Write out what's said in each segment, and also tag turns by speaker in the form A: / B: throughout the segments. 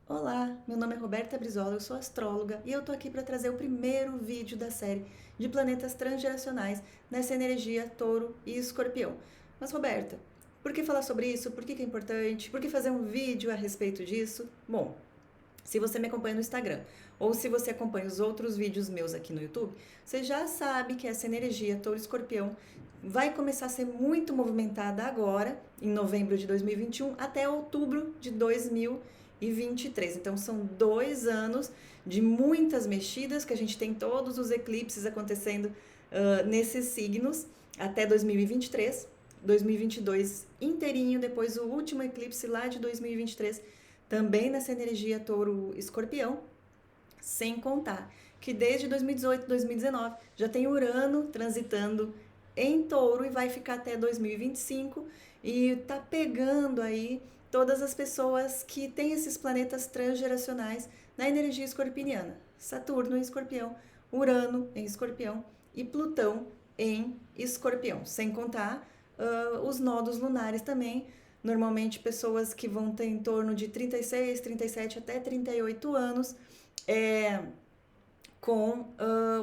A: Olá, meu nome é Roberta Brizola, eu sou astróloga e eu tô aqui para trazer o primeiro vídeo da série de planetas transgeracionais nessa energia Touro e Escorpião. Mas Roberta, por que falar sobre isso? Por que é importante? Por que fazer um vídeo a respeito disso? Bom, se você me acompanha no Instagram ou se você acompanha os outros vídeos meus aqui no YouTube, você já sabe que essa energia Touro e Escorpião vai começar a ser muito movimentada agora, em novembro de 2021, até outubro de 2023. Então, são 2 anos de muitas mexidas, que a gente tem todos os eclipses acontecendo nesses signos até 2023. 2022 inteirinho, depois o último eclipse lá de 2023 também nessa energia touro-escorpião, sem contar que desde 2018, 2019 já tem Urano transitando em touro e vai ficar até 2025 e tá pegando aí todas as pessoas que têm esses planetas transgeracionais na energia escorpiniana. Saturno em escorpião, Urano em escorpião e Plutão em escorpião, sem contar os nodos lunares também, normalmente pessoas que vão ter em torno de 36, 37 até 38 anos, é, com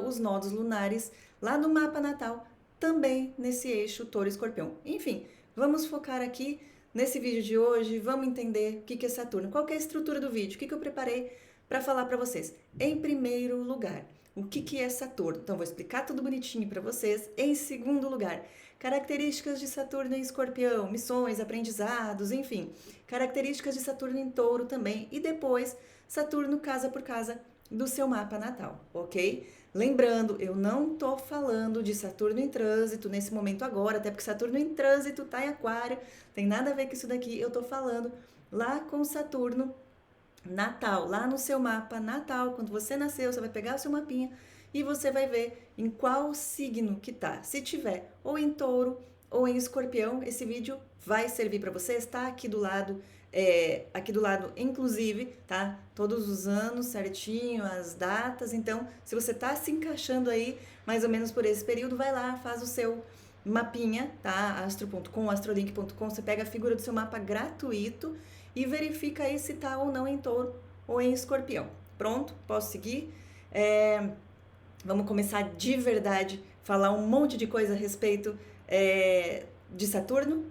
A: os nodos lunares lá no mapa natal, também nesse eixo touro-escorpião. Enfim, vamos focar aqui nesse vídeo de hoje, vamos entender o que é Saturno, qual é a estrutura do vídeo, o que eu preparei para falar para vocês. Em primeiro lugar, o que é Saturno? Então, vou explicar tudo bonitinho para vocês. Em segundo lugar, características de Saturno em Escorpião, missões, aprendizados, enfim. Características de Saturno em Touro também. E depois, Saturno casa por casa do seu mapa natal, ok? Lembrando, eu não tô falando de Saturno em trânsito nesse momento agora, até porque Saturno em trânsito tá em Aquário, tem nada a ver com isso daqui. Eu tô falando lá com Saturno natal, lá no seu mapa natal, quando você nasceu, você vai pegar o seu mapinha e você vai ver em qual signo que tá. Se tiver ou em touro ou em escorpião, esse vídeo vai servir para você, está aqui do lado, inclusive, tá? Todos os anos certinho, as datas. Então, se você tá se encaixando aí, mais ou menos por esse período, vai lá, faz o seu mapinha, tá? Astro.com, astrolink.com, você pega a figura do seu mapa gratuito e verifica aí se tá ou não em touro ou em escorpião. Pronto? Posso seguir? Vamos começar de verdade, falar um monte de coisa a respeito de Saturno.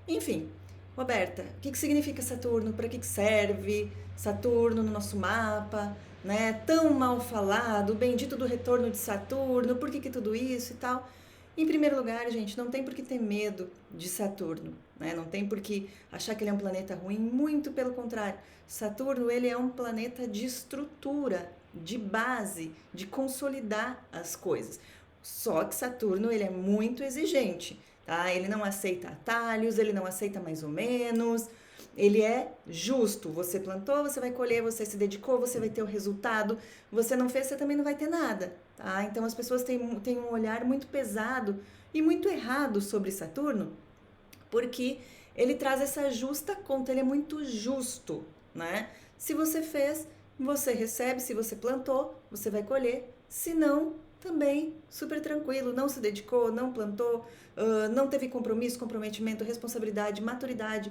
A: Enfim, Roberta, o que significa Saturno? Para que serve Saturno no nosso mapa? Né? Tão mal falado, o bendito do retorno de Saturno, por que tudo isso e tal? Em primeiro lugar, gente, não tem por que ter medo de Saturno, né? Não tem por que achar que ele é um planeta ruim, muito pelo contrário. Saturno, ele é um planeta de estrutura, de base, de consolidar as coisas. Só que Saturno, ele é muito exigente, tá? Ele não aceita atalhos, ele não aceita mais ou menos, ele é justo. Você plantou, você vai colher, você se dedicou, você vai ter o resultado. Você não fez, você também não vai ter nada, tá? Então as pessoas têm um olhar muito pesado e muito errado sobre Saturno, porque ele traz essa justa conta, ele é muito justo, né? Se você fez, você recebe, se você plantou, você vai colher. Se não, também super tranquilo, não se dedicou, não plantou, não teve compromisso, comprometimento, responsabilidade, maturidade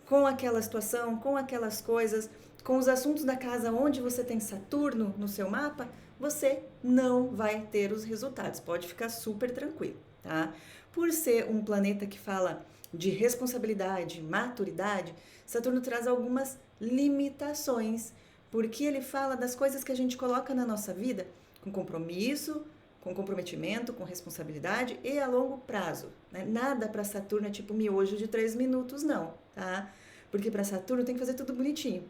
A: com aquela situação, com aquelas coisas, com os assuntos da casa onde você tem Saturno no seu mapa, você não vai ter os resultados. Pode ficar super tranquilo, tá? Por ser um planeta que fala de responsabilidade, maturidade, Saturno traz algumas limitações, porque ele fala das coisas que a gente coloca na nossa vida com compromisso, com comprometimento, com responsabilidade e a longo prazo. Né? Nada para Saturno é tipo miojo de 3 minutos, não, tá? Porque para Saturno tem que fazer tudo bonitinho.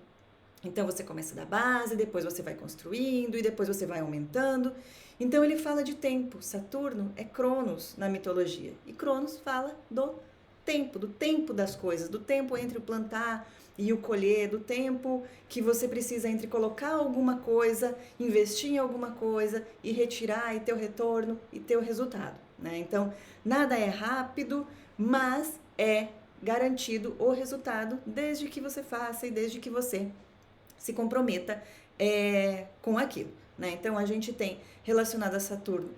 A: Então você começa da base, depois você vai construindo e depois você vai aumentando. Então ele fala de tempo. Saturno é Cronos na mitologia. E Cronos fala do tempo das coisas, do tempo entre o plantar e o colher, do tempo que você precisa entre colocar alguma coisa, investir em alguma coisa e retirar e ter o retorno e ter o resultado, né? Então, nada é rápido, mas é garantido o resultado desde que você faça e desde que você se comprometa com aquilo, né? Então, a gente tem relacionado a Saturno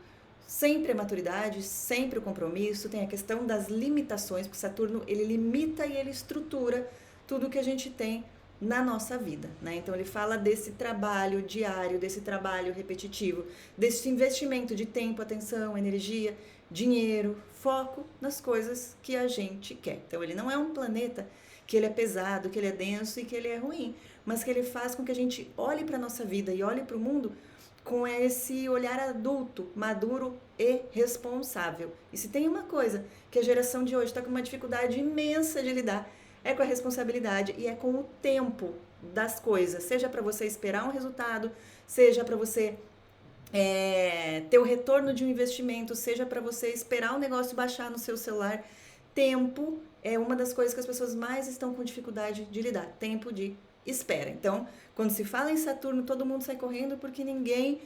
A: sempre a maturidade, sempre o compromisso, tem a questão das limitações, porque Saturno ele limita e ele estrutura tudo que a gente tem na nossa vida, né? Então ele fala desse trabalho diário, desse trabalho repetitivo, desse investimento de tempo, atenção, energia, dinheiro, foco nas coisas que a gente quer. Então ele não é um planeta que ele é pesado, que ele é denso e que ele é ruim, mas que ele faz com que a gente olhe para nossa vida e olhe para o mundo com esse olhar adulto, maduro e responsável. E se tem uma coisa que a geração de hoje está com uma dificuldade imensa de lidar, é com a responsabilidade e é com o tempo das coisas. Seja para você esperar um resultado, seja para você ter o retorno de um investimento, seja para você esperar o negócio baixar no seu celular. Tempo é uma das coisas que as pessoas mais estão com dificuldade de lidar. Tempo de espera. Então, quando se fala em Saturno, todo mundo sai correndo porque ninguém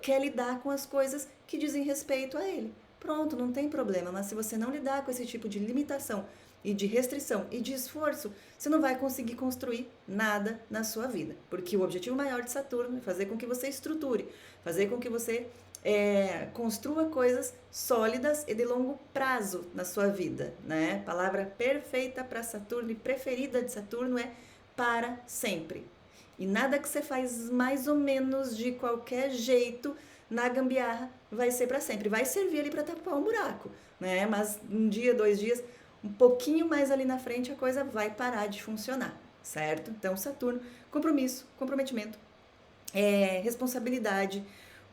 A: quer lidar com as coisas que dizem respeito a ele. Pronto, não tem problema, mas se você não lidar com esse tipo de limitação e de restrição e de esforço, você não vai conseguir construir nada na sua vida. Porque o objetivo maior de Saturno é fazer com que você estruture, fazer com que você construa coisas sólidas e de longo prazo na sua vida, né? Palavra perfeita para Saturno e preferida de Saturno é para sempre. E nada que você faz mais ou menos de qualquer jeito na gambiarra vai ser para sempre. Vai servir ali para tapar um buraco, né? Mas um dia, 2 dias, um pouquinho mais ali na frente a coisa vai parar de funcionar, certo? Então, Saturno, compromisso, comprometimento, responsabilidade,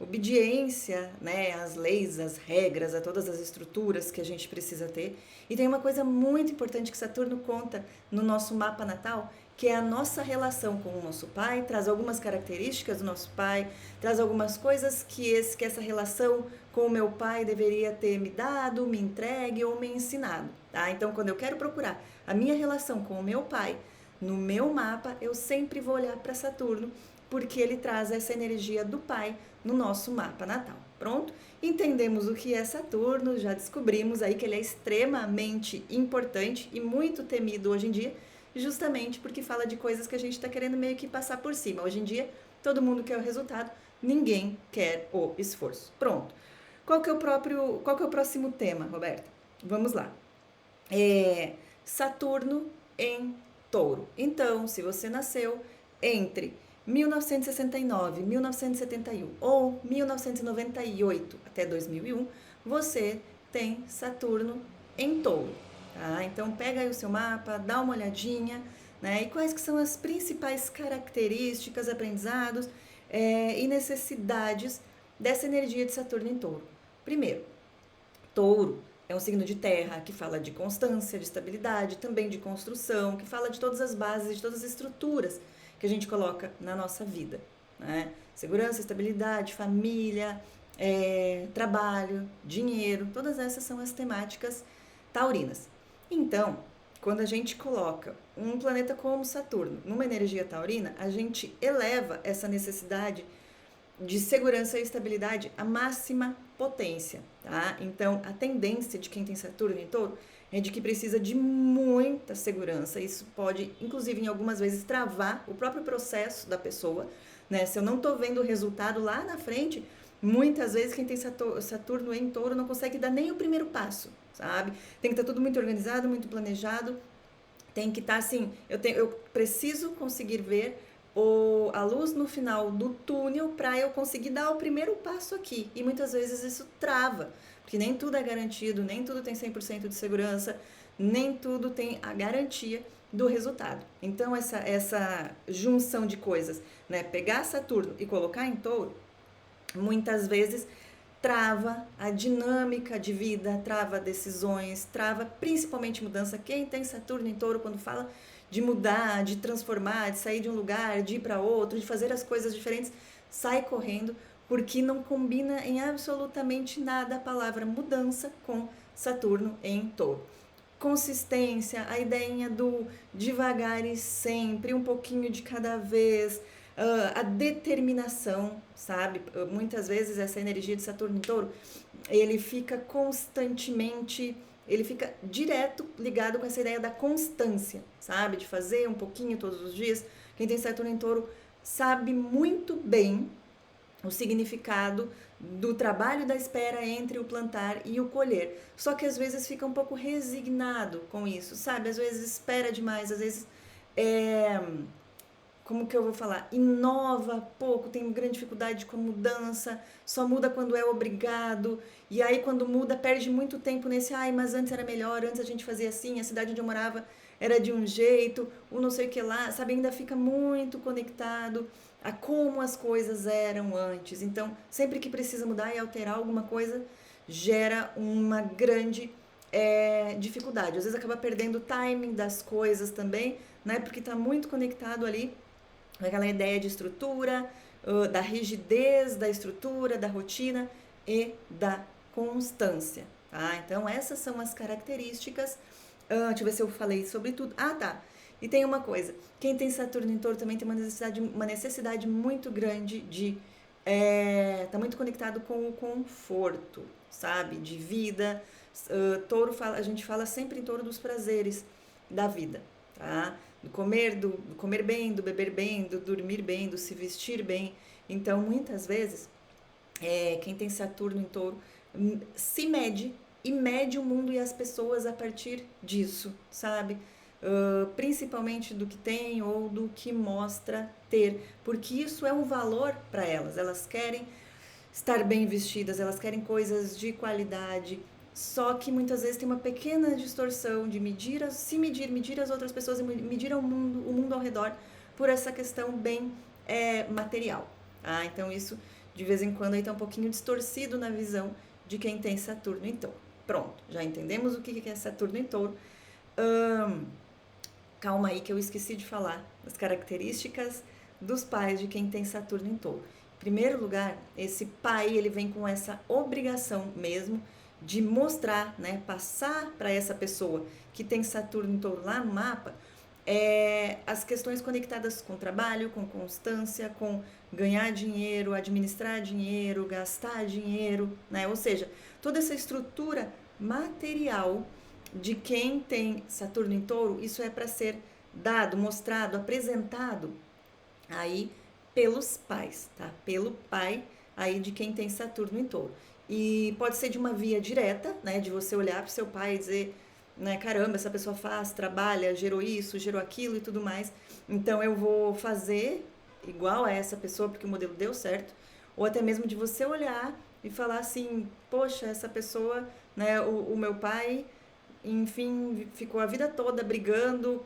A: obediência, né, às leis, às regras, a todas as estruturas que a gente precisa ter. E tem uma coisa muito importante que Saturno conta no nosso mapa natal, que é a nossa relação com o nosso pai, traz algumas características do nosso pai, traz algumas coisas que essa relação com o meu pai deveria ter me dado, me entregue ou me ensinado, tá? Então, quando eu quero procurar a minha relação com o meu pai no meu mapa, eu sempre vou olhar para Saturno, porque ele traz essa energia do pai no nosso mapa natal. Pronto? Entendemos o que é Saturno, já descobrimos aí que ele é extremamente importante e muito temido hoje em dia, justamente porque fala de coisas que a gente está querendo meio que passar por cima. Hoje em dia, todo mundo quer o resultado, ninguém quer o esforço. Pronto. Qual que é o próximo tema, Roberta? Vamos lá. Saturno em Touro. Então, se você nasceu entre 1969, 1971 ou 1998 até 2001, você tem Saturno em Touro. Tá? Então pega aí o seu mapa, dá uma olhadinha, né? E quais que são as principais características, aprendizados e necessidades dessa energia de Saturno em Touro. Primeiro, Touro é um signo de terra que fala de constância, de estabilidade, também de construção, que fala de todas as bases, de todas as estruturas que a gente coloca na nossa vida, né? Segurança, estabilidade, família, trabalho, dinheiro, todas essas são as temáticas taurinas. Então, quando a gente coloca um planeta como Saturno numa energia taurina, a gente eleva essa necessidade de segurança e estabilidade à máxima potência, tá? Então, a tendência de quem tem Saturno em Touro é de que precisa de muita segurança. Isso pode, inclusive, em algumas vezes, travar o próprio processo da pessoa, né? Se eu não tô vendo o resultado lá na frente, muitas vezes quem tem Saturno em Touro não consegue dar nem o primeiro passo, sabe? Tem que estar tudo muito organizado, muito planejado. Tem que estar assim, eu preciso conseguir ver a luz no final do túnel para eu conseguir dar o primeiro passo aqui. E muitas vezes isso trava, porque nem tudo é garantido, nem tudo tem 100% de segurança, nem tudo tem a garantia do resultado. Então, essa junção de coisas, né? Pegar Saturno e colocar em Touro, muitas vezes trava a dinâmica de vida, trava decisões, trava principalmente mudança. Quem tem Saturno em Touro, quando fala de mudar, de transformar, de sair de um lugar, de ir para outro, de fazer as coisas diferentes, sai correndo, porque não combina em absolutamente nada a palavra mudança com Saturno em Touro. Consistência, a ideinha do devagar e sempre, um pouquinho de cada vez, a determinação, sabe? Muitas vezes essa energia de Saturno em Touro, ele fica constantemente, ele fica direto ligado com essa ideia da constância, sabe? De fazer um pouquinho todos os dias. Quem tem Saturno em Touro sabe muito bem o significado do trabalho da espera entre o plantar e o colher. Só que às vezes fica um pouco resignado com isso, sabe? Às vezes espera demais, às vezes como que eu vou falar? Inova pouco, tem grande dificuldade com a mudança, só muda quando é obrigado, e aí quando muda perde muito tempo nesse, ai, mas antes era melhor, antes a gente fazia assim, a cidade onde eu morava era de um jeito, o não sei o que lá, sabe? Ainda fica muito conectado a como as coisas eram antes. Então, sempre que precisa mudar e alterar alguma coisa, gera uma grande dificuldade. Às vezes acaba perdendo o timing das coisas também, né? Porque está muito conectado ali aquela ideia de estrutura, da rigidez da estrutura, da rotina e da constância, tá? Então, essas são as características. Deixa eu ver se eu falei sobre tudo. Ah, tá. E tem uma coisa, quem tem Saturno em Touro também tem uma necessidade muito grande de tá muito conectado com o conforto, sabe? De vida. Touro a gente fala sempre em Touro dos prazeres da vida, tá? Do comer bem, do beber bem, do dormir bem, do se vestir bem. Então, muitas vezes, quem tem Saturno em Touro se mede e mede o mundo e as pessoas a partir disso, sabe? Principalmente do que tem ou do que mostra ter, porque isso é um valor para elas. Elas querem estar bem vestidas, elas querem coisas de qualidade, só que muitas vezes tem uma pequena distorção de medir as outras pessoas e medir o mundo ao redor por essa questão bem material. Tá? Então isso de vez em quando aí tá um pouquinho distorcido na visão de quem tem Saturno em Touro. Pronto, já entendemos o que é Saturno em Touro. Calma aí que eu esqueci de falar das características dos pais de quem tem Saturno em Touro. Em primeiro lugar, esse pai ele vem com essa obrigação mesmo de mostrar, né, passar para essa pessoa que tem Saturno em Touro lá no mapa, as questões conectadas com trabalho, com constância, com ganhar dinheiro, administrar dinheiro, gastar dinheiro, né? Ou seja, toda essa estrutura material de quem tem Saturno em Touro, isso é para ser dado, mostrado, apresentado aí pelos pais, tá? Pelo pai aí de quem tem Saturno em Touro. E pode ser de uma via direta, né? De você olhar para o seu pai e dizer, né? Caramba, essa pessoa faz, trabalha, gerou isso, gerou aquilo e tudo mais. Então eu vou fazer igual a essa pessoa porque o modelo deu certo. Ou até mesmo de você olhar e falar assim, poxa, essa pessoa, né? O meu pai, enfim, ficou a vida toda brigando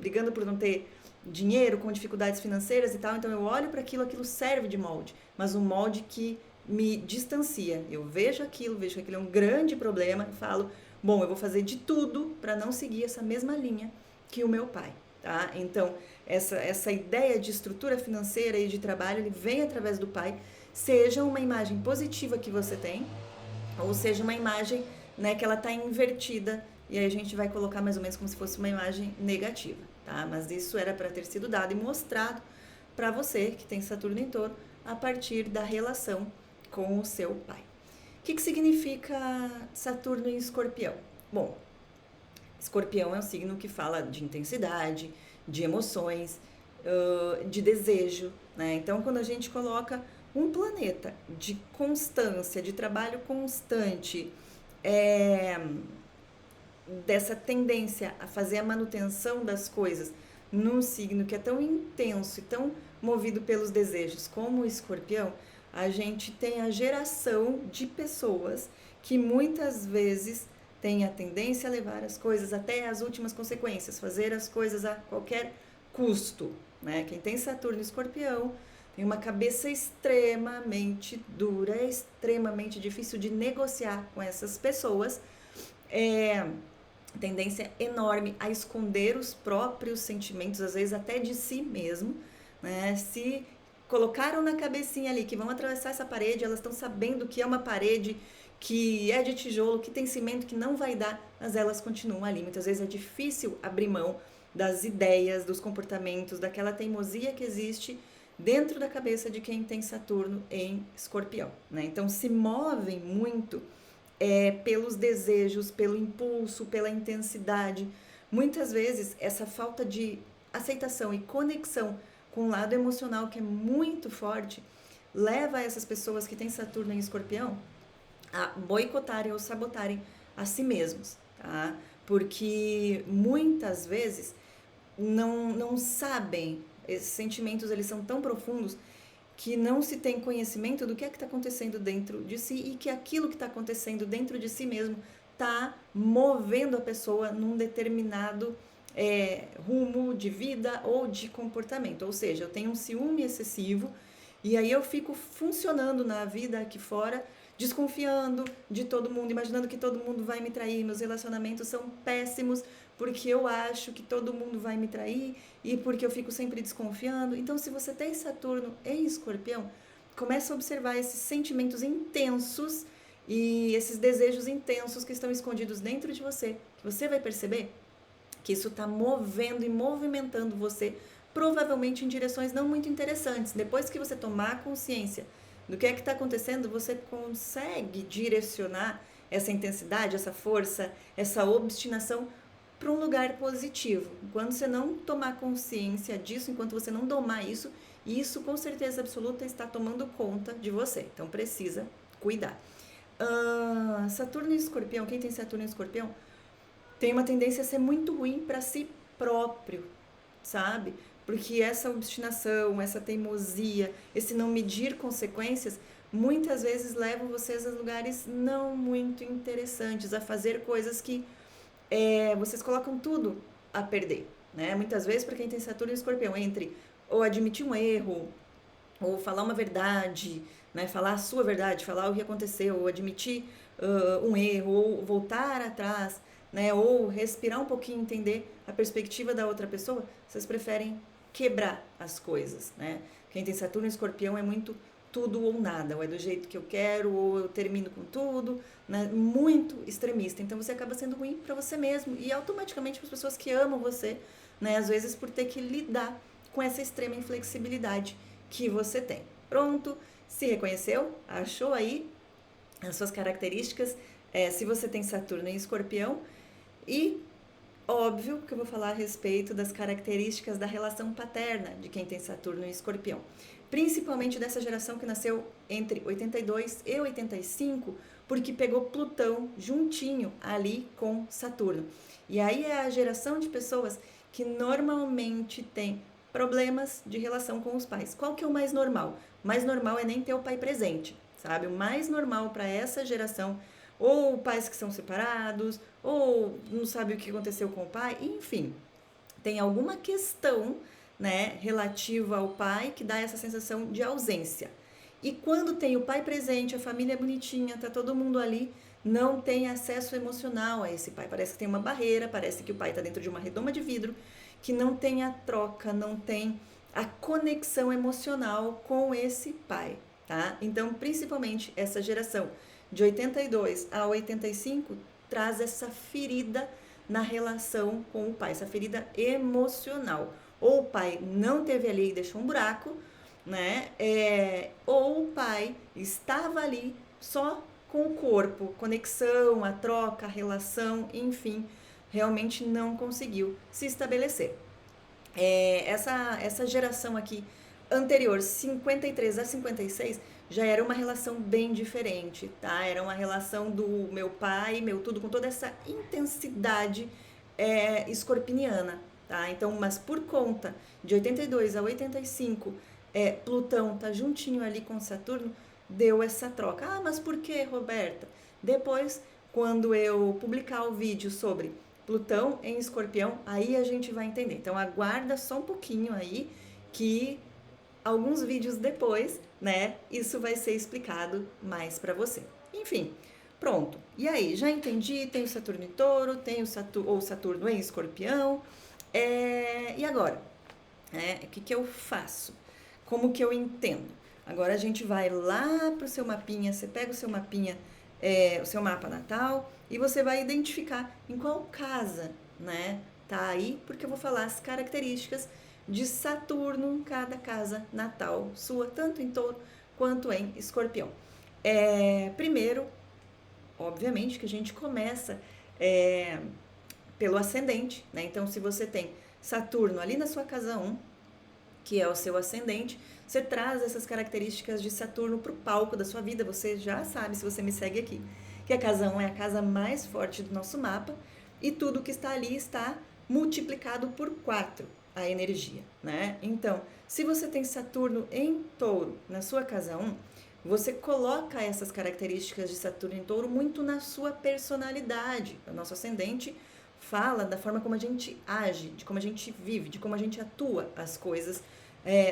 A: brigando por não ter dinheiro, com dificuldades financeiras e tal, então eu olho para aquilo serve de molde, mas um molde que me distancia. Eu vejo que aquilo é um grande problema e falo, bom, eu vou fazer de tudo para não seguir essa mesma linha que o meu pai, tá? Então, essa ideia de estrutura financeira e de trabalho, ele vem através do pai, seja uma imagem positiva que você tem, ou seja uma imagem, né, que ela está invertida, e aí a gente vai colocar mais ou menos como se fosse uma imagem negativa, tá? Mas isso era para ter sido dado e mostrado para você que tem Saturno em Touro a partir da relação com o seu pai. O que significa Saturno em Escorpião? Bom, Escorpião é um signo que fala de intensidade, de emoções, de desejo, né? Então, quando a gente coloca um planeta de constância, de trabalho constante, dessa tendência a fazer a manutenção das coisas num signo que é tão intenso e tão movido pelos desejos como o Escorpião, a gente tem a geração de pessoas que muitas vezes têm a tendência a levar as coisas até as últimas consequências, fazer as coisas a qualquer custo, né? Quem tem Saturno e Escorpião tem uma cabeça extremamente dura, é extremamente difícil de negociar com essas pessoas, tendência enorme a esconder os próprios sentimentos, às vezes até de si mesmo, né? Se colocaram na cabecinha ali que vão atravessar essa parede, elas estão sabendo que é uma parede que é de tijolo, que tem cimento, que não vai dar, mas elas continuam ali. Muitas vezes é difícil abrir mão das ideias, dos comportamentos, daquela teimosia que existe dentro da cabeça de quem tem Saturno em Escorpião, né? Então se movem muito pelos desejos, pelo impulso, pela intensidade. Muitas vezes essa falta de aceitação e conexão com o lado emocional que é muito forte leva essas pessoas que têm Saturno em Escorpião a boicotarem ou sabotarem a si mesmos, tá? Porque muitas vezes não sabem, esses sentimentos eles são tão profundos que não se tem conhecimento do que é que está acontecendo dentro de si e que aquilo que está acontecendo dentro de si mesmo está movendo a pessoa num determinado rumo de vida ou de comportamento. Ou seja, eu tenho um ciúme excessivo e aí eu fico funcionando na vida aqui fora, desconfiando de todo mundo, imaginando que todo mundo vai me trair, meus relacionamentos são péssimos porque eu acho que todo mundo vai me trair e porque eu fico sempre desconfiando. Então, se você tem Saturno em Escorpião, começa a observar esses sentimentos intensos e esses desejos intensos que estão escondidos dentro de você, que você vai perceber que isso está movendo e movimentando você, provavelmente em direções não muito interessantes. Depois que você tomar consciência do que é que está acontecendo, você consegue direcionar essa intensidade, essa força, essa obstinação para um lugar positivo. Enquanto você não tomar consciência disso, enquanto você não domar isso, isso com certeza absoluta está tomando conta de você. Então precisa cuidar. Saturno em Escorpião, quem tem Saturno em Escorpião, tem uma tendência a ser muito ruim para si próprio, sabe? Porque essa obstinação, essa teimosia, esse não medir consequências, muitas vezes levam vocês a lugares não muito interessantes, a fazer coisas que vocês colocam tudo a perder, né? Muitas vezes, para quem tem Saturno e Escorpião, entre ou admitir um erro, ou falar uma verdade, né? Falar a sua verdade, falar o que aconteceu, ou admitir um erro, ou voltar atrás, né? Ou respirar um pouquinho, entender a perspectiva da outra pessoa, vocês preferem quebrar as coisas, né? Quem tem Saturno e Escorpião é muito tudo ou nada, ou é do jeito que eu quero, ou eu termino com tudo, né? Muito extremista. Então você acaba sendo ruim para você mesmo e automaticamente para as pessoas que amam você, né? Às vezes por ter que lidar com essa extrema inflexibilidade que você tem. Pronto? Se reconheceu? Achou aí as suas características? Se você tem Saturno em Escorpião. E óbvio que eu vou falar a respeito das características da relação paterna de quem tem Saturno em Escorpião. Principalmente dessa geração que nasceu entre 82 e 85, porque pegou Plutão juntinho ali com Saturno. E aí é a geração de pessoas que normalmente tem problemas de relação com os pais. Qual que é o mais normal? O mais normal é nem ter o pai presente, sabe? O mais normal para essa geração, ou pais que são separados, ou não sabe o que aconteceu com o pai, enfim, tem alguma questão, né, relativa ao pai que dá essa sensação de ausência. E quando tem o pai presente, a família é bonitinha, tá todo mundo ali, não tem acesso emocional a esse pai. Parece que tem uma barreira, parece que o pai tá dentro de uma redoma de vidro, que não tem a troca, não tem a conexão emocional com esse pai, tá? Então, principalmente essa geração de 82 a 85 traz essa ferida na relação com o pai, essa ferida emocional. Ou o pai não teve ali e deixou um buraco, né? Ou o pai estava ali só com o corpo, conexão, a troca, a relação, enfim, realmente não conseguiu se estabelecer. Essa geração aqui anterior, 53 a 56, já era uma relação bem diferente, tá? Era uma relação do meu pai, meu tudo, com toda essa intensidade escorpiniana, tá? Então, mas por conta de 82 a 85, Plutão tá juntinho ali com Saturno, deu essa troca. Ah, mas por que, Roberta? Depois, quando eu publicar o vídeo sobre Plutão em Escorpião, aí a gente vai entender. Então, aguarda só um pouquinho aí, que alguns vídeos depois, né, isso vai ser explicado mais para você. Enfim, pronto. E aí, já entendi, tem o Saturno em Touro, tem o Saturno em Escorpião. E agora? O que eu faço? Como que eu entendo? Agora a gente vai lá pro seu mapinha, você pega o seu mapinha, o seu mapa natal, e você vai identificar em qual casa, né, tá aí, porque eu vou falar as características de Saturno em cada casa natal sua, tanto em Touro quanto em Escorpião. Primeiro, obviamente, que a gente começa pelo ascendente, né? Então, se você tem Saturno ali na sua casa 1, que é o seu ascendente, você traz essas características de Saturno para o palco da sua vida. Você já sabe, se você me segue aqui, que a casa 1 é a casa mais forte do nosso mapa, e tudo que está ali está multiplicado por 4 a energia, né? Então, se você tem Saturno em Touro na sua casa 1, você coloca essas características de Saturno em Touro muito na sua personalidade. O nosso ascendente fala da forma como a gente age, de como a gente vive, de como a gente atua as coisas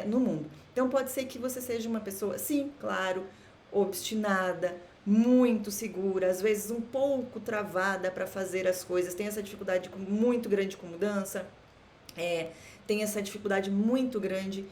A: no mundo. Então pode ser que você seja uma pessoa, sim, claro, obstinada, muito segura, às vezes um pouco travada para fazer as coisas, tem essa dificuldade muito grande com mudança, tem essa dificuldade muito grande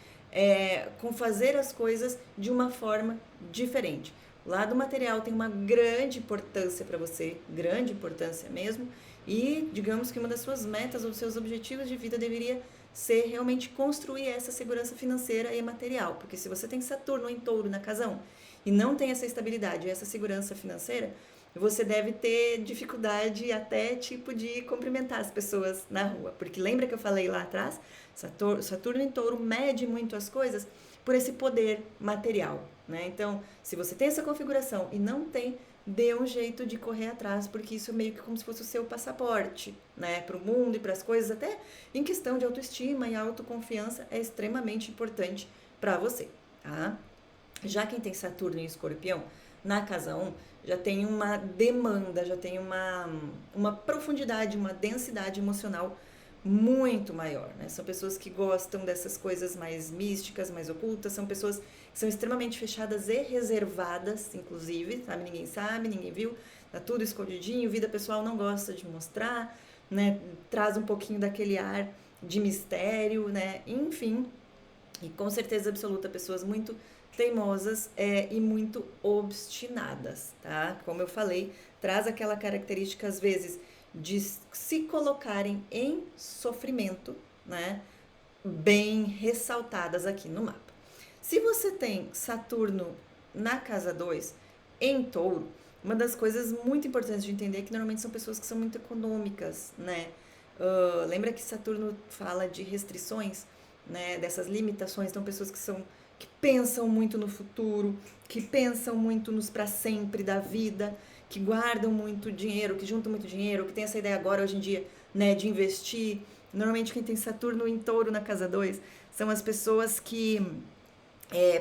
A: com fazer as coisas de uma forma diferente. O lado material tem uma grande importância para você, grande importância mesmo, e digamos que uma das suas metas ou dos seus objetivos de vida deveria ser realmente construir essa segurança financeira e material, porque se você tem Saturno em Touro na casa 1 e não tem essa estabilidade, essa segurança financeira, você deve ter dificuldade até tipo de cumprimentar as pessoas na rua, porque lembra que eu falei lá atrás, Saturno em Touro mede muito as coisas por esse poder material, né? Então, se você tem essa configuração e não tem, dê um jeito de correr atrás, porque isso é meio que como se fosse o seu passaporte, né, para o mundo e para as coisas, até em questão de autoestima e autoconfiança, é extremamente importante para você, tá? Já quem tem Saturno em Escorpião, na casa 1, já tem uma demanda, já tem uma profundidade, uma densidade emocional muito maior, né? São pessoas que gostam dessas coisas mais místicas, mais ocultas, são pessoas que são extremamente fechadas e reservadas, inclusive, sabe, ninguém viu, tá tudo escondidinho, vida pessoal não gosta de mostrar, né? Traz um pouquinho daquele ar de mistério, né? Enfim, e com certeza absoluta, pessoas muito teimosas e muito obstinadas, tá? Como eu falei, traz aquela característica, às vezes, de se colocarem em sofrimento, né? Bem ressaltadas aqui no mapa. Se você tem Saturno na casa 2, em Touro, uma das coisas muito importantes de entender é que normalmente são pessoas que são muito econômicas, né? Lembra que Saturno fala de restrições, né? Dessas limitações, então pessoas que pensam muito no futuro, que pensam muito nos para sempre da vida, que guardam muito dinheiro, que juntam muito dinheiro, que tem essa ideia agora, hoje em dia, né, de investir. Normalmente quem tem Saturno em Touro na casa 2 são as pessoas que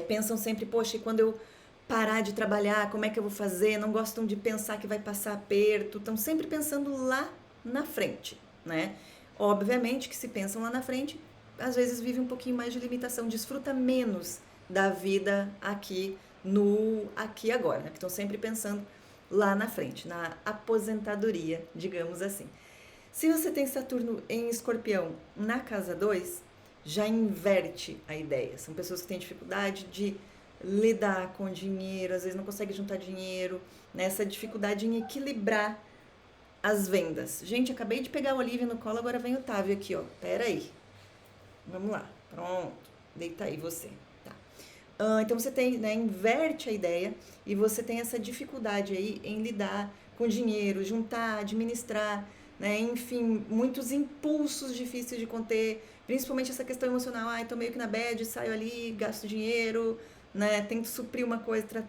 A: pensam sempre, poxa, e quando eu parar de trabalhar, como é que eu vou fazer? Não gostam de pensar que vai passar aperto, estão sempre pensando lá na frente, né? Obviamente que se pensam lá na frente, às vezes vive um pouquinho mais de limitação, desfruta menos da vida aqui aqui agora, né? Que estão sempre pensando lá na frente, na aposentadoria, digamos assim. Se você tem Saturno em Escorpião na casa 2, já inverte a ideia. São pessoas que têm dificuldade de lidar com dinheiro, às vezes não conseguem juntar dinheiro, nessa dificuldade em equilibrar as vendas. Gente, acabei de pegar a Olivia no colo, agora vem o Otávio aqui, ó. Pera aí. Vamos lá. Pronto. Deita aí você. Tá. Então você tem, né, inverte a ideia e você tem essa dificuldade aí em lidar com dinheiro, juntar, administrar, né? Enfim, muitos impulsos difíceis de conter, principalmente essa questão emocional. Ai, tô meio que na bad, saio ali, gasto dinheiro, né? Tento suprir uma coisa,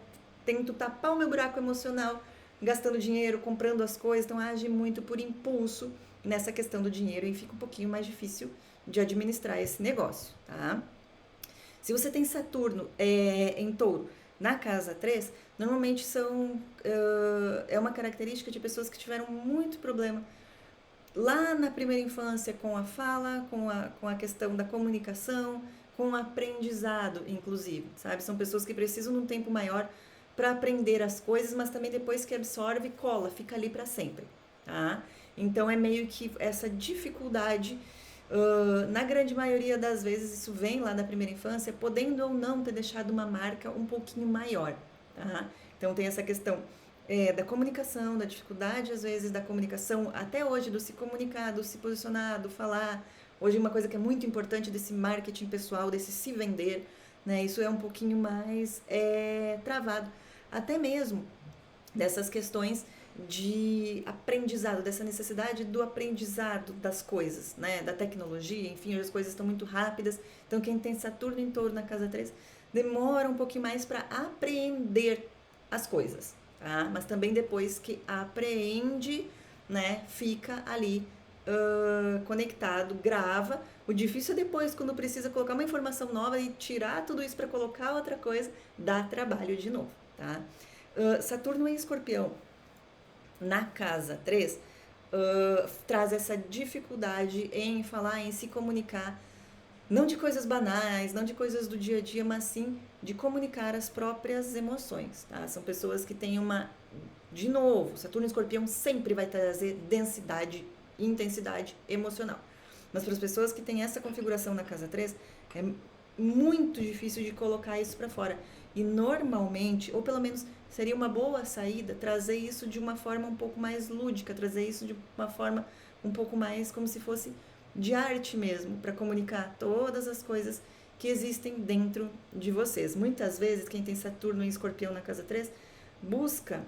A: tento tapar o meu buraco emocional, gastando dinheiro, comprando as coisas, então age muito por impulso nessa questão do dinheiro e fica um pouquinho mais difícil de administrar esse negócio, tá? Se você tem Saturno em Touro na casa 3, normalmente é uma característica de pessoas que tiveram muito problema lá na primeira infância com a fala, com a questão da comunicação, com o aprendizado, inclusive, sabe? São pessoas que precisam de um tempo maior para aprender as coisas, mas também depois que absorve, cola, fica ali para sempre, tá? Então é meio que essa dificuldade, na grande maioria das vezes isso vem lá da primeira infância, podendo ou não ter deixado uma marca um pouquinho maior, tá? Então tem essa questão da comunicação, da dificuldade às vezes da comunicação, até hoje do se comunicar, do se posicionar, do falar. Hoje uma coisa que é muito importante desse marketing pessoal, desse se vender, né? Isso é um pouquinho mais travado, até mesmo dessas questões de aprendizado, dessa necessidade do aprendizado das coisas, né? Da tecnologia, enfim, as coisas estão muito rápidas. Então, quem tem Saturno em Touro na casa 3 demora um pouquinho mais para apreender as coisas, tá? Mas também depois que apreende, né, fica ali conectado, grava. O difícil é depois, quando precisa colocar uma informação nova e tirar tudo isso para colocar outra coisa, dá trabalho de novo, tá? Saturno em Escorpião, na casa 3, traz essa dificuldade em falar, em se comunicar, não de coisas banais, não de coisas do dia a dia, mas sim de comunicar as próprias emoções, tá? São pessoas que têm de novo, Saturno em Escorpião sempre vai trazer densidade e intensidade emocional. Mas para as pessoas que têm essa configuração na casa 3, é muito difícil de colocar isso para fora. E normalmente, ou pelo menos seria uma boa saída, trazer isso de uma forma um pouco mais lúdica, trazer isso de uma forma um pouco mais como se fosse de arte mesmo, para comunicar todas as coisas que existem dentro de vocês. Muitas vezes, quem tem Saturno em Escorpião na casa 3, busca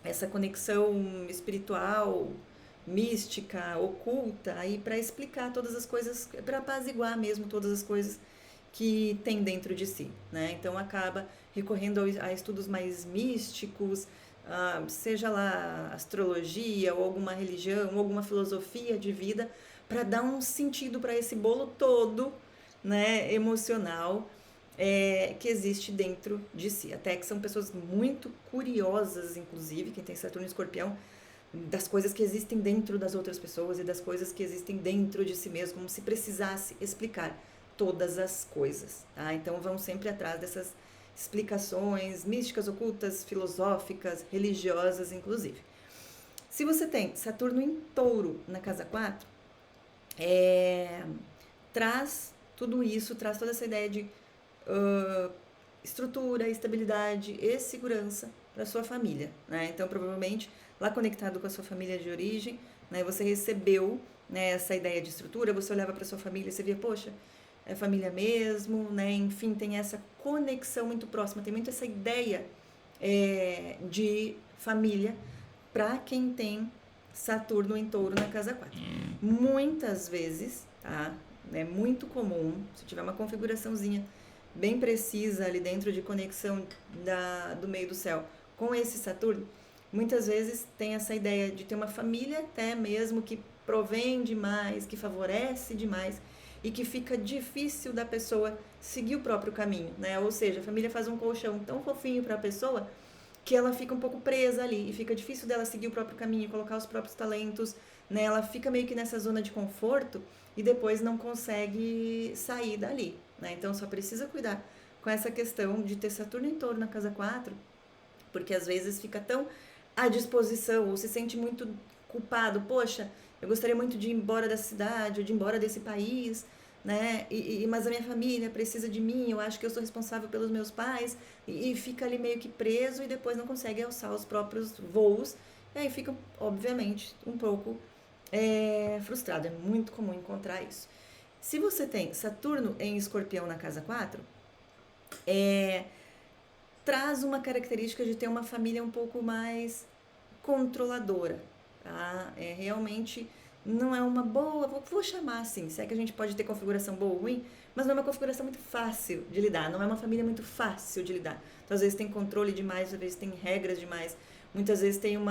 A: essa conexão espiritual, mística, oculta, aí para explicar todas as coisas, para apaziguar mesmo todas as coisas que tem dentro de si, né? Então acaba recorrendo a estudos mais místicos, seja lá astrologia ou alguma religião ou alguma filosofia de vida, para dar um sentido para esse bolo todo, né, emocional, que existe dentro de si. Até que são pessoas muito curiosas, inclusive, quem tem Saturno e Escorpião, das coisas que existem dentro das outras pessoas e das coisas que existem dentro de si mesmo, como se precisasse explicar todas as coisas, tá? Então vão sempre atrás dessas explicações místicas, ocultas, filosóficas, religiosas, inclusive. Se você tem Saturno em Touro na casa 4, traz tudo isso, traz toda essa ideia de estrutura, estabilidade e segurança para sua família, né? Então, provavelmente, lá conectado com a sua família de origem, né, você recebeu, né, essa ideia de estrutura, você olhava para sua família e você via, poxa, é família mesmo, né? Enfim, tem essa conexão muito próxima, tem muito essa ideia de família para quem tem Saturno em Touro na casa 4. Muitas vezes, tá? É muito comum, se tiver uma configuraçãozinha bem precisa ali dentro de conexão do meio do céu com esse Saturno, muitas vezes tem essa ideia de ter uma família até mesmo que provém demais, que favorece demais e que fica difícil da pessoa seguir o próprio caminho, né? Ou seja, a família faz um colchão tão fofinho para a pessoa que ela fica um pouco presa ali e fica difícil dela seguir o próprio caminho, colocar os próprios talentos, né? Ela fica meio que nessa zona de conforto e depois não consegue sair dali, né? Então só precisa cuidar com essa questão de ter Saturno em Touro na casa 4, porque às vezes fica tão à disposição ou se sente muito culpado, poxa, eu gostaria muito de ir embora dessa cidade ou de ir embora desse país, né? Mas a minha família precisa de mim, eu acho que eu sou responsável pelos meus pais, e fica ali meio que preso e depois não consegue alçar os próprios voos, e aí fica, obviamente, um pouco frustrado. É muito comum encontrar isso. Se você tem Saturno em Escorpião na casa 4, traz uma característica de ter uma família um pouco mais controladora, tá? Realmente não é uma boa, vou chamar assim, se é que a gente pode ter configuração boa ou ruim, mas não é uma configuração muito fácil de lidar, não é uma família muito fácil de lidar. Então, às vezes tem controle demais, às vezes tem regras demais, muitas vezes tem um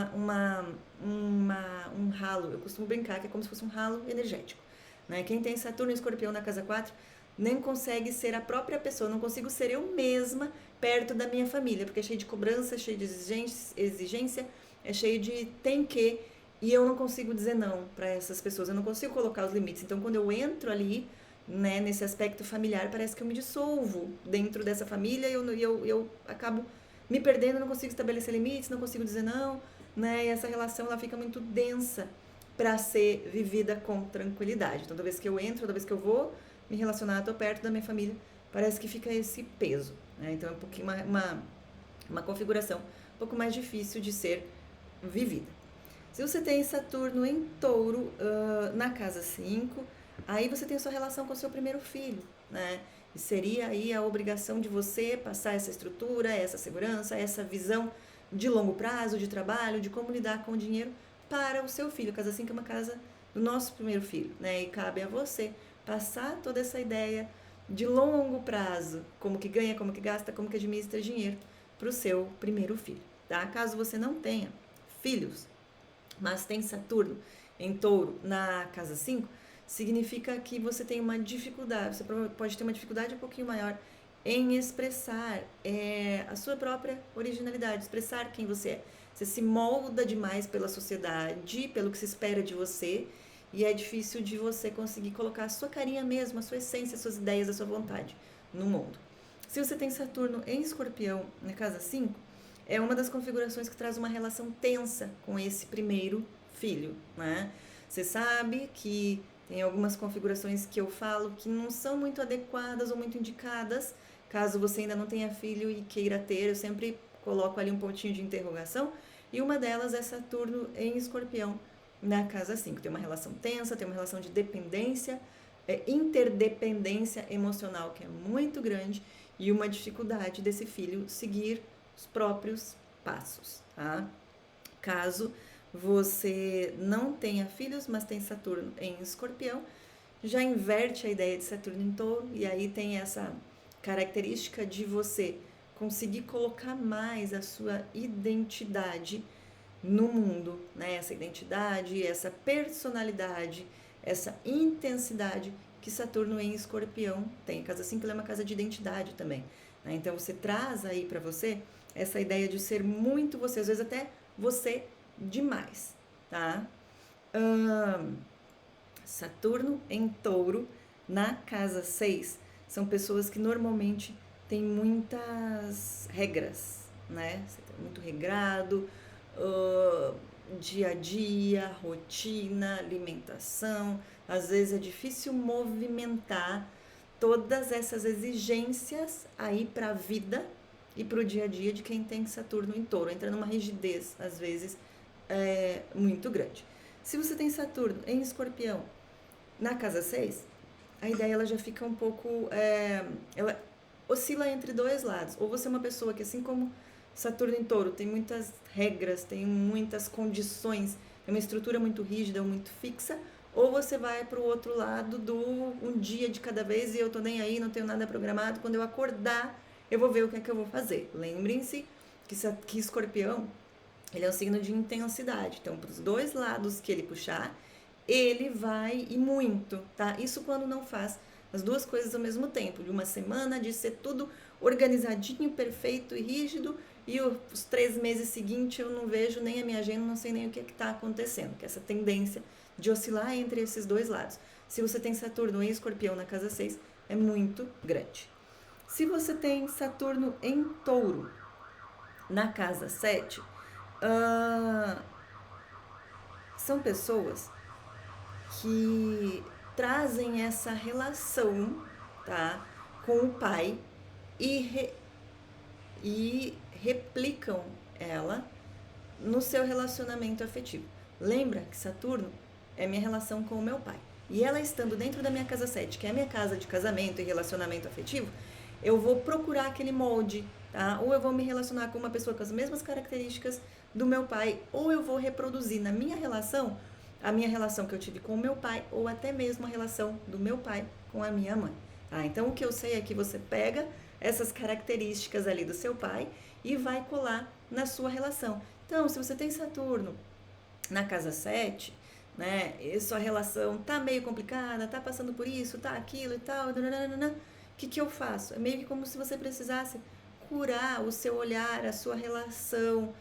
A: ralo, eu costumo brincar que é como se fosse um ralo energético, né? Quem tem Saturno e Escorpião na casa 4 nem consegue ser a própria pessoa, não consigo ser eu mesma perto da minha família, porque é cheio de cobrança, é cheio de exigência, é cheio de tem que, e eu não consigo dizer não para essas pessoas, eu não consigo colocar os limites. Então, quando eu entro ali, né, nesse aspecto familiar, parece que eu me dissolvo dentro dessa família e eu acabo me perdendo, não consigo estabelecer limites, não consigo dizer não, né, e essa relação ela fica muito densa para ser vivida com tranquilidade. Então, toda vez que eu entro, toda vez que eu vou me relacionar, estou perto da minha família, parece que fica esse peso, né? Então é um pouquinho uma configuração um pouco mais difícil de ser vivida. Se você tem Saturno em Touro na casa 5, aí você tem a sua relação com o seu primeiro filho, né? E seria aí a obrigação de você passar essa estrutura, essa segurança, essa visão de longo prazo, de trabalho, de como lidar com o dinheiro para o seu filho. A casa 5 é uma casa do nosso primeiro filho, né? E cabe a você passar toda essa ideia de longo prazo, como que ganha, como que gasta, como que administra dinheiro para o seu primeiro filho, tá? Caso você não tenha filhos, mas tem Saturno em Touro na casa 5, significa que você tem uma dificuldade, você pode ter uma dificuldade um pouquinho maior em expressar a sua própria originalidade, expressar quem você é. Você se molda demais pela sociedade, pelo que se espera de você, e é difícil de você conseguir colocar a sua carinha mesmo, a sua essência, as suas ideias, a sua vontade no mundo. Se você tem Saturno em Escorpião na casa 5, é uma das configurações que traz uma relação tensa com esse primeiro filho, né? Você sabe que tem algumas configurações que eu falo que não são muito adequadas ou muito indicadas, caso você ainda não tenha filho e queira ter, eu sempre coloco ali um pontinho de interrogação, e uma delas é Saturno em Escorpião na casa 5. Tem uma relação tensa, tem uma relação de dependência, interdependência emocional que é muito grande, e uma dificuldade desse filho seguir os próprios passos, tá? Caso você não tenha filhos, mas tem Saturno em Escorpião, já inverte a ideia de Saturno em Touro, e aí tem essa característica de você conseguir colocar mais a sua identidade no mundo, né? Essa identidade, essa personalidade, essa intensidade que Saturno em Escorpião tem. Casa 5 é uma casa de identidade também, né? Então você traz aí para você essa ideia de ser muito você, às vezes até você demais, tá? Saturno em Touro na casa 6 são pessoas que normalmente têm muitas regras, né? Você tá muito regrado, dia a dia, rotina, alimentação. Às vezes é difícil movimentar todas essas exigências aí para a vida e para o dia a dia de quem tem Saturno em Touro. Entra numa rigidez, às vezes, muito grande. Se você tem Saturno em Escorpião na casa 6, a ideia ela já fica um pouco... ela oscila entre dois lados. Ou você é uma pessoa que, assim como Saturno em Touro, tem muitas regras, tem muitas condições, tem uma estrutura muito rígida, muito fixa, ou você vai para o outro lado do um dia de cada vez e eu tô nem aí, não tenho nada programado, quando eu acordar eu vou ver o que é que eu vou fazer. Lembrem-se que Escorpião, ele é um signo de intensidade, então para os dois lados que ele puxar, ele vai e muito, tá? Isso quando não faz as duas coisas ao mesmo tempo, de uma semana de ser tudo organizadinho, perfeito e rígido, e os 3 meses seguintes eu não vejo nem a minha agenda, não sei nem o que está acontecendo, que é essa tendência de oscilar entre esses dois lados. Se você tem Saturno em Escorpião na casa 6, é muito grande. Se você tem Saturno em Touro na casa 7, são pessoas que trazem essa relação, tá, com o pai e replicam ela no seu relacionamento afetivo. Lembra que Saturno é minha relação com o meu pai. E ela estando dentro da minha casa 7, que é a minha casa de casamento e relacionamento afetivo, eu vou procurar aquele molde, tá? Ou eu vou me relacionar com uma pessoa com as mesmas características do meu pai, ou eu vou reproduzir na minha relação a minha relação que eu tive com o meu pai, ou até mesmo a relação do meu pai com a minha mãe, tá? Então, o que eu sei é que você pega essas características ali do seu pai e vai colar na sua relação. Então, se você tem Saturno na casa 7, né, e sua relação tá meio complicada, tá passando por isso, tá aquilo e tal, o que eu faço? É meio que como se você precisasse curar o seu olhar, a sua relação,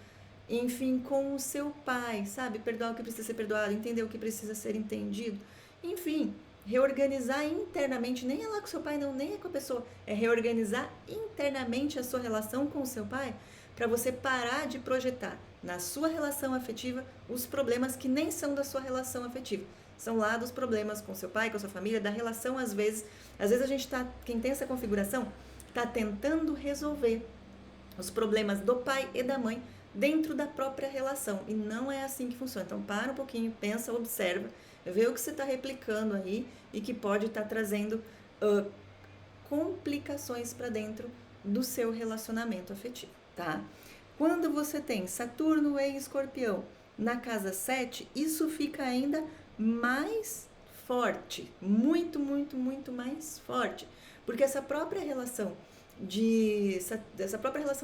A: enfim, com o seu pai, sabe? Perdoar o que precisa ser perdoado, entender o que precisa ser entendido, enfim, reorganizar internamente, nem é lá com o seu pai, não, nem é com a pessoa, é reorganizar internamente a sua relação com o seu pai, para você parar de projetar na sua relação afetiva os problemas que nem são da sua relação afetiva. São lá dos problemas com seu pai, com a sua família, da relação às vezes a gente tá, quem tem essa configuração, tá tentando resolver os problemas do pai e da mãe dentro da própria relação, e não é assim que funciona. Então para um pouquinho, pensa, observa, vê o que você está replicando aí e que pode estar trazendo complicações para dentro do seu relacionamento afetivo, tá? Quando você tem Saturno em Escorpião na casa 7, isso fica ainda mais forte, muito, muito, muito mais forte, porque essa própria relação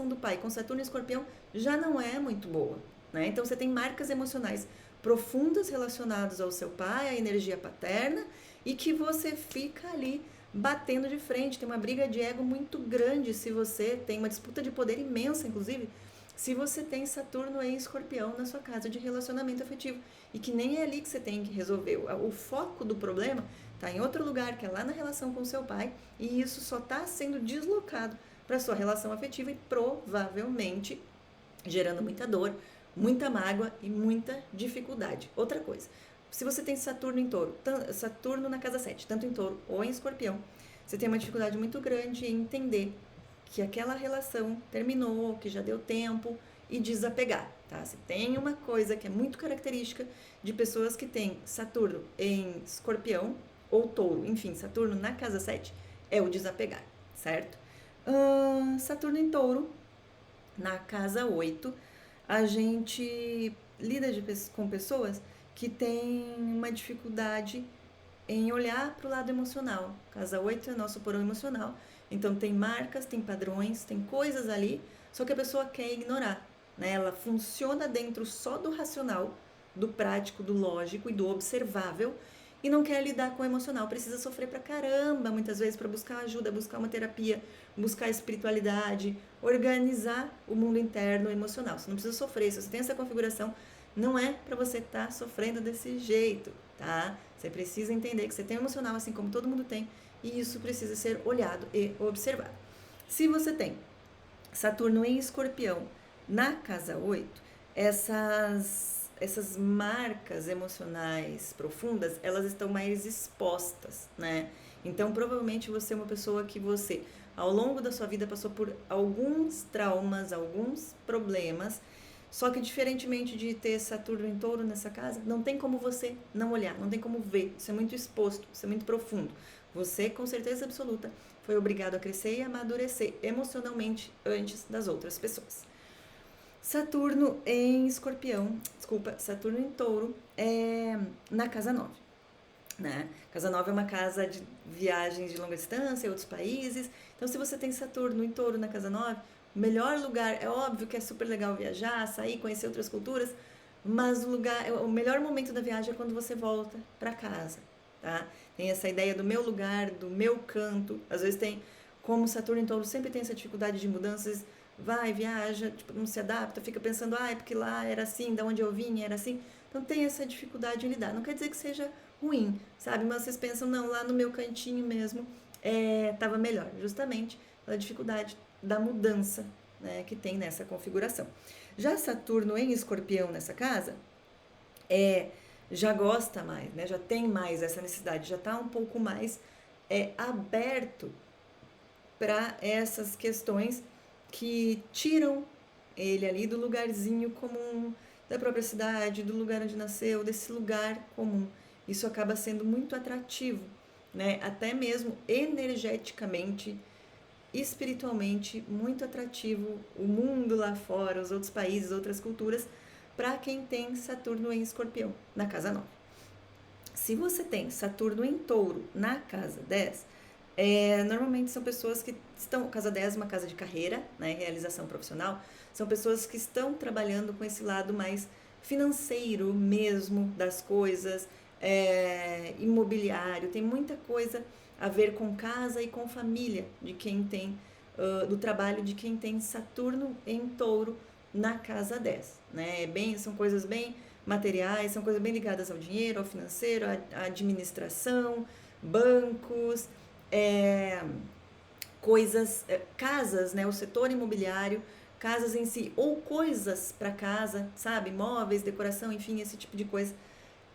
A: do pai com Saturno e Escorpião já não é muito boa, né? Então você tem marcas emocionais profundas relacionadas ao seu pai, à energia paterna, e que você fica ali batendo de frente, tem uma briga de ego muito grande se você tem uma disputa de poder imensa, inclusive, se você tem Saturno em Escorpião na sua casa de relacionamento afetivo, e que nem é ali que você tem que resolver. O foco do problema está em outro lugar, que é lá na relação com o seu pai, e isso só está sendo deslocado para sua relação afetiva e provavelmente gerando muita dor, muita mágoa e muita dificuldade. Outra coisa, se você tem Saturno em Touro, Saturno na casa 7, tanto em Touro ou em Escorpião, você tem uma dificuldade muito grande em entender que aquela relação terminou, que já deu tempo, e desapegar, tá? Se tem uma coisa que é muito característica de pessoas que têm Saturno em Escorpião ou Touro, enfim, Saturno na casa 7, é o desapegar, certo? Saturno em Touro, na casa 8, a gente lida com pessoas que têm uma dificuldade em olhar para o lado emocional. Casa 8 é nosso porão emocional, então tem marcas, tem padrões, tem coisas ali, só que a pessoa quer ignorar, né? Ela funciona dentro só do racional, do prático, do lógico e do observável, e não quer lidar com o emocional, precisa sofrer pra caramba, muitas vezes, para buscar ajuda, buscar uma terapia, buscar espiritualidade, organizar o mundo interno emocional. Você não precisa sofrer, se você tem essa configuração, não é para você estar sofrendo desse jeito, tá? Você precisa entender que você tem emocional assim como todo mundo tem, e isso precisa ser olhado e observado. Se você tem Saturno em Escorpião na casa 8, essas marcas emocionais profundas, elas estão mais expostas, né? Então, provavelmente você é uma pessoa que você, ao longo da sua vida, passou por alguns traumas, alguns problemas, só que diferentemente de ter Saturno em Touro nessa casa, não tem como você não olhar, não tem como ver, isso é muito exposto, isso é muito profundo. Você, com certeza absoluta, foi obrigado a crescer e amadurecer emocionalmente antes das outras pessoas. Saturno em Saturno em Touro na casa 9, né? Casa 9 é uma casa de viagens de longa distância, outros países. Então, se você tem Saturno em Touro na casa 9, o melhor lugar, é óbvio que é super legal viajar, sair, conhecer outras culturas, mas o melhor momento da viagem é quando você volta para casa, tá? Tem essa ideia do meu lugar, do meu canto. Às vezes tem, como Saturno em Touro sempre tem essa dificuldade de mudanças, vai, viaja, tipo, não se adapta, fica pensando, é porque lá era assim, da onde eu vim era assim. Então tem essa dificuldade em lidar. Não quer dizer que seja ruim, sabe? Mas vocês pensam, não, lá no meu cantinho mesmo tava melhor. Justamente pela dificuldade da mudança, né, que tem nessa configuração. Já Saturno em Escorpião nessa casa, já gosta mais, né? Já tem mais essa necessidade, já está um pouco mais aberto para essas questões que tiram ele ali do lugarzinho comum, da própria cidade, do lugar onde nasceu, desse lugar comum. Isso acaba sendo muito atrativo, né? Até mesmo energeticamente, espiritualmente, muito atrativo o mundo lá fora, os outros países, outras culturas, para quem tem Saturno em Escorpião, na casa 9. Se você tem Saturno em Touro, na casa 10, normalmente são pessoas que estão, casa 10 é uma casa de carreira, né, realização profissional, são pessoas que estão trabalhando com esse lado mais financeiro mesmo das coisas, imobiliário, tem muita coisa a ver com casa e com família de quem tem, do trabalho de quem tem Saturno em Touro na casa 10, né? São coisas bem materiais, são coisas bem ligadas ao dinheiro, ao financeiro, à administração, bancos, coisas, casas, né? O setor imobiliário, casas em si, ou coisas para casa, sabe? Móveis, decoração, enfim, esse tipo de coisa.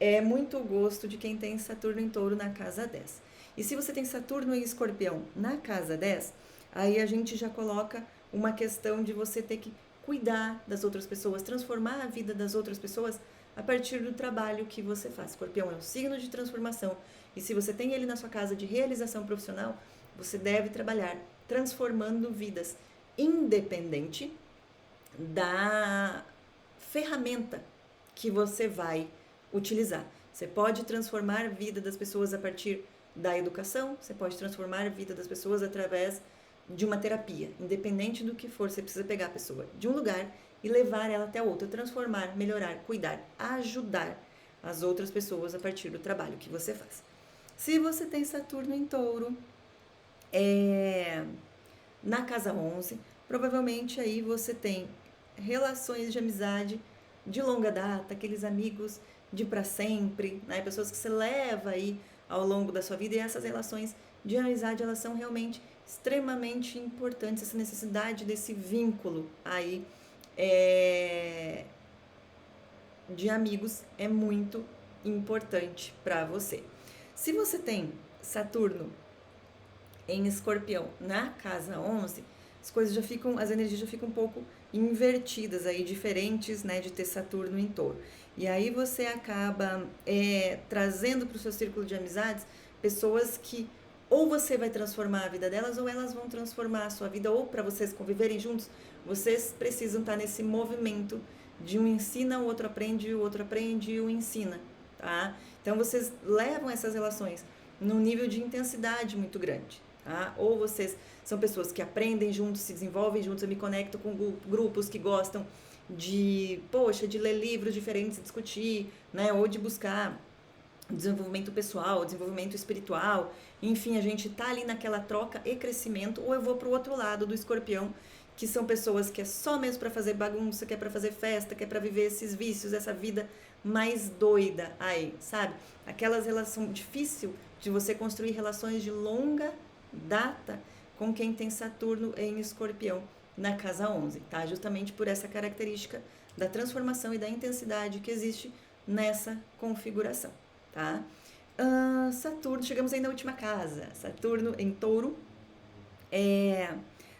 A: É muito o gosto de quem tem Saturno em Touro na casa 10. E se você tem Saturno em Escorpião na casa 10, aí a gente já coloca uma questão de você ter que cuidar das outras pessoas, transformar a vida das outras pessoas a partir do trabalho que você faz. Escorpião é um signo de transformação, e se você tem ele na sua casa de realização profissional, você deve trabalhar transformando vidas, independente da ferramenta que você vai utilizar. Você pode transformar a vida das pessoas a partir da educação, você pode transformar a vida das pessoas através de uma terapia, independente do que for, você precisa pegar a pessoa de um lugar e levar ela até outro, transformar, melhorar, cuidar, ajudar as outras pessoas a partir do trabalho que você faz. Se você tem Saturno em Touro, na casa 11, provavelmente aí você tem relações de amizade de longa data, aqueles amigos de para sempre, né? Pessoas que você leva aí ao longo da sua vida, e essas relações de amizade, elas são realmente extremamente importantes, essa necessidade desse vínculo aí de amigos é muito importante para você. Se você tem Saturno em Escorpião na casa 11, as energias já ficam um pouco invertidas aí, diferentes, né, de ter Saturno em Touro. E aí você acaba trazendo para o seu círculo de amizades pessoas que ou você vai transformar a vida delas ou elas vão transformar a sua vida, ou para vocês conviverem juntos, vocês precisam estar nesse movimento de um ensina, o outro aprende e um ensina, tá? Então vocês levam essas relações num nível de intensidade muito grande, tá? Ou vocês são pessoas que aprendem juntos, se desenvolvem juntos. Eu me conecto com grupos que gostam de ler livros diferentes, discutir, né? Ou de buscar desenvolvimento pessoal, desenvolvimento espiritual. Enfim, a gente tá ali naquela troca e crescimento. Ou eu vou pro outro lado do Escorpião, que são pessoas que é só mesmo para fazer bagunça, que é para fazer festa, que é para viver esses vícios, essa vida mais doida aí, sabe? Aquelas relações difícil de você construir relações de longa data com quem tem Saturno em Escorpião na casa 11, tá? Justamente por essa característica da transformação e da intensidade que existe nessa configuração, tá? Saturno, chegamos aí na última casa. Saturno em Touro,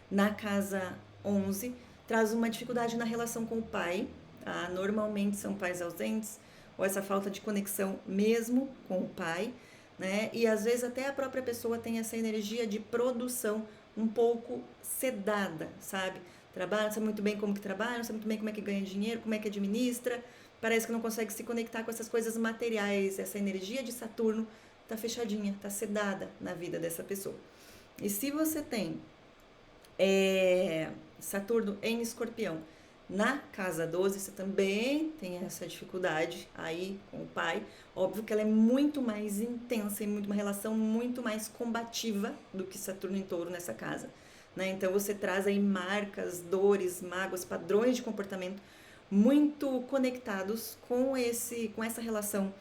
A: na casa 11, traz uma dificuldade na relação com o pai, tá? Normalmente são pais ausentes, ou essa falta de conexão mesmo com o pai, né? E às vezes até a própria pessoa tem essa energia de produção um pouco sedada, sabe? Trabalha, não sabe muito bem como que trabalha, não sabe muito bem como é que ganha dinheiro, como é que administra, parece que não consegue se conectar com essas coisas materiais. Essa energia de Saturno tá fechadinha, tá sedada na vida dessa pessoa. E se você tem Saturno em Escorpião na casa 12, você também tem essa dificuldade aí com o pai. Óbvio que ela é muito mais intensa e uma relação muito mais combativa do que Saturno em Touro nessa casa, né? Então você traz aí marcas, dores, mágoas, padrões de comportamento muito conectados com essa relação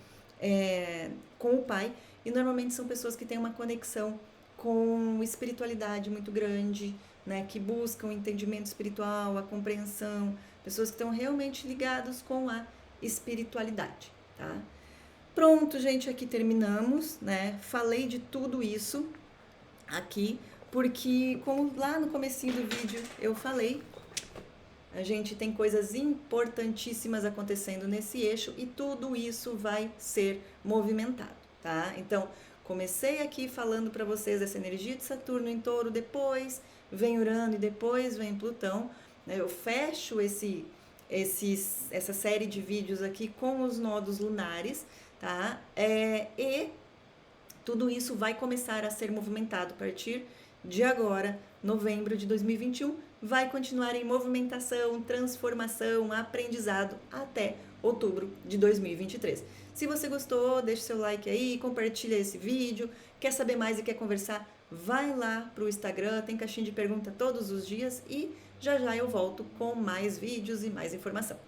A: com o pai. E normalmente são pessoas que têm uma conexão com espiritualidade muito grande, né, que buscam o entendimento espiritual, a compreensão, pessoas que estão realmente ligados com a espiritualidade, tá? Pronto, gente, aqui terminamos, né? Falei de tudo isso aqui, porque como lá no comecinho do vídeo eu falei, a gente tem coisas importantíssimas acontecendo nesse eixo e tudo isso vai ser movimentado, tá? Então, comecei aqui falando para vocês dessa energia de Saturno em Touro, depois vem Urano e depois vem Plutão, né? Eu fecho essa série de vídeos aqui com os nodos lunares, tá? E tudo isso vai começar a ser movimentado a partir de agora, novembro de 2021, vai continuar em movimentação, transformação, aprendizado até outubro de 2023. Se você gostou, deixe seu like aí, compartilha esse vídeo. Quer saber mais e quer conversar? Vai lá pro Instagram, tem caixinha de pergunta todos os dias e já já eu volto com mais vídeos e mais informação.